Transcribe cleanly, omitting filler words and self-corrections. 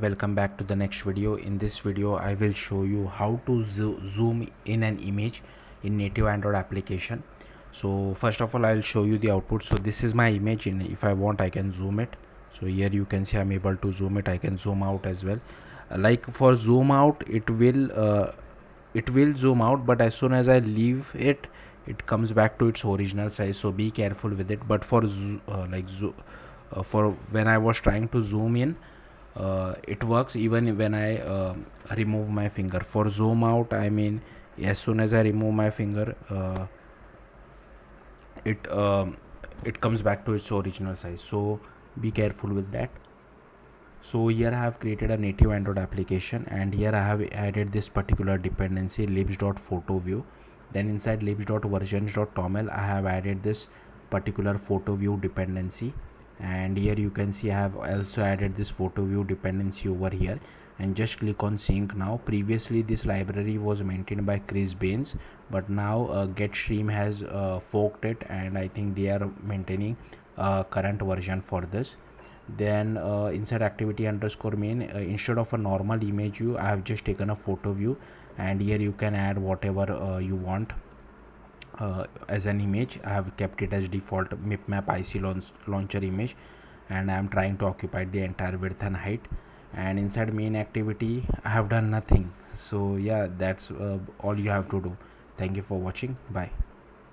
Welcome back to the next video. In this video I will show you how to zoom in an image in native Android application. So first of all I'll show you the output. So this is my image. If I want I can zoom it. So here you can see I'm able to zoom it. I can zoom out as well. Like for zoom out it will zoom out, but as soon as I leave it, it comes back to its original size. So be careful with it. But for for when I was trying to zoom in, it works even when I remove my finger. For zoom out, I mean, as soon as I remove my finger, it it comes back to its original size. So be careful with that. So here I have created a native Android application, and here I have added this particular dependency libs.photoview. Then inside libs.versions.toml I have added this particular photo view dependency, and here you can see I have also added this photo view dependency over here. And just click on sync now. Previously this library was maintained by Chris Baines, but now Getstream has forked it, and I think they are maintaining current version for this. Then inside activity underscore main, instead of a normal image view, I have just taken a photo view, and here you can add whatever you want as an image. I have kept it as default mipmap IC launcher image, and I am trying to occupy the entire width and height. And inside main activity I have done nothing. So yeah, that's all you have to do. Thank you for watching. Bye.